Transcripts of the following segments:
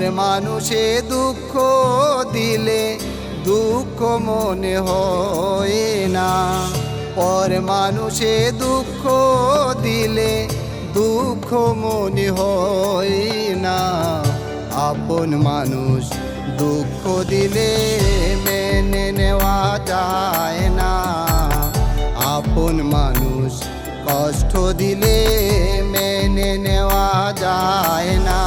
পর মানুষে দুঃখ দিলে দুঃখ মনে হয় না, পর মানুষে দুঃখ দিলে দুঃখ মনে হয় না। আপন মানুষ দুঃখ দিলে মেনে নেওয়া যায় না, আপন মানুষ কষ্ট দিলে মেনে নেওয়া যায় না।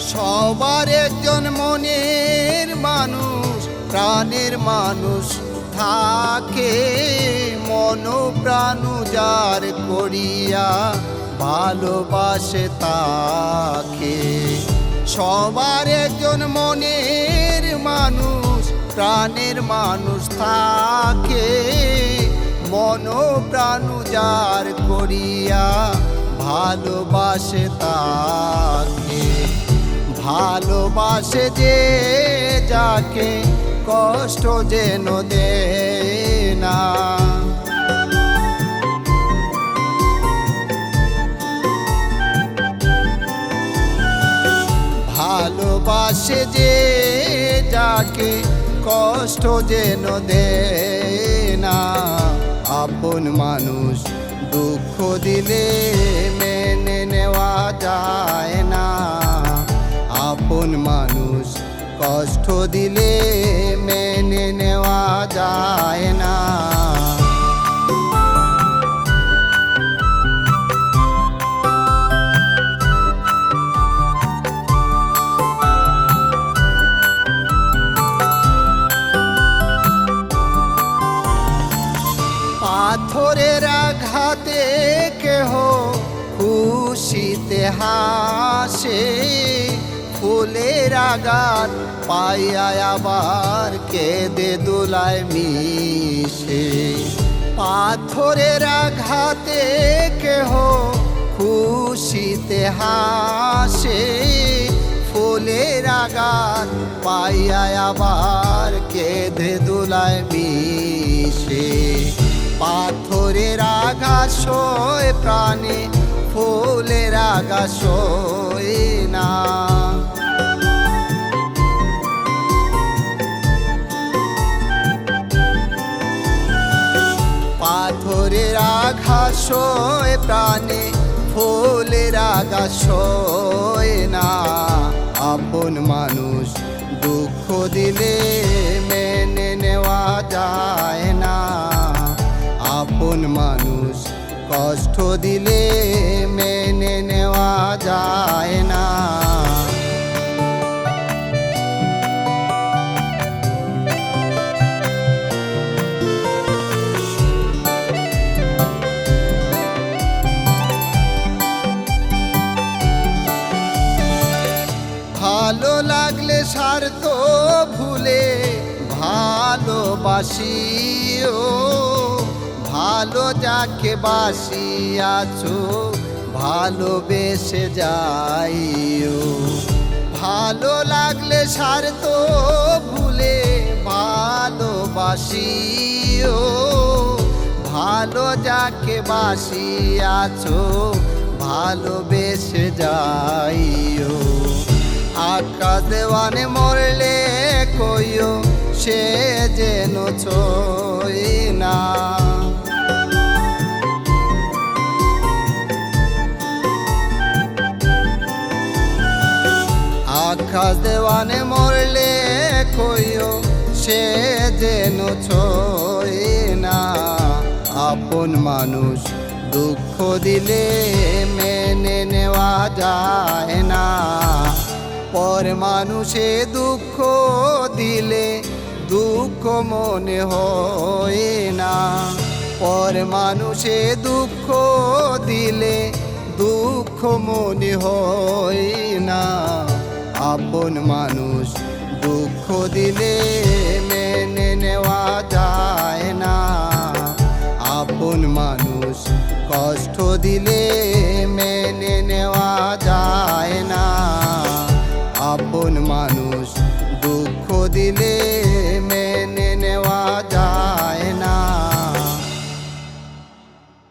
সবার একজন মনের মানুষ প্রাণের মানুষ থাকে, মন প্রাণ যার করিয়া ভালোবাসে তাকে। সবার একজন মনের মানুষ প্রাণের মানুষ থাকে, মন প্রাণ যার করিয়া ভালোবাসে তাকে। ভালোবাসে যে যাকে কষ্ট যেন দেয় না, ভালোবাসে যে যাকে কষ্ট যেন দেয় না। আপন মানুষ দুঃখ দিলে মেনে নেওয়া যায় না, আপন মানুষ কষ্ট দিলে মেনে নেওয়া যায় না। পাথরের আঘাতে কেহ খুশিতে হাসে, ফুলের আঘাত পাইয়া আবার কেঁদে দোলায় মিশে। পাথরের আঘাতে কেহ খুশিতে হাসে, ফুলের আঘাত পাইয়া আবার কেঁদে দোলায় মিশে। পাথরের আঘাত সয় প্রাণে, ফুলের আঘাত সয় না। পাথরের আঘাত সয় প্রাণে, ফুলের আঘাত সয় না। আপন মানুষ দুঃখ দিলে মেনে নেওয়া যায় না, আপন মানুষ কষ্ট দিলে মেনে নেওয়া যায় না। ভালো লাগলে স্বার্থ ভুলে ভালোবাসিও, ভালো যাকে বাসিয়াছো ভালোবেসে যাইও। ভালো লাগলে স্বার্থ ভুলে ভালোবাসিও, ভালো যাকে বাসিয়াছো ভালোবেসে যাইও। আকাশ দেওয়ানে মরলে কইও সে যেন ছই না, আকাশ দেওয়ানে মরলে কইও সে যেন ছই না। আপন মানুষ দুঃখ দিলে মেনে নেওয়া যায় না, পর মানুষে দুঃখ দিলে দুঃখ মনে হয় না, পর মানুষে দুঃখ দিলে দুঃখ মনে হয় না। আপন মানুষ দুঃখ দিলে মেনে নেওয়া যায় না, আপন মানুষ কষ্ট দিলে মেনে নেওয়া যায় না। আপন মানুষ দুঃখ দিলে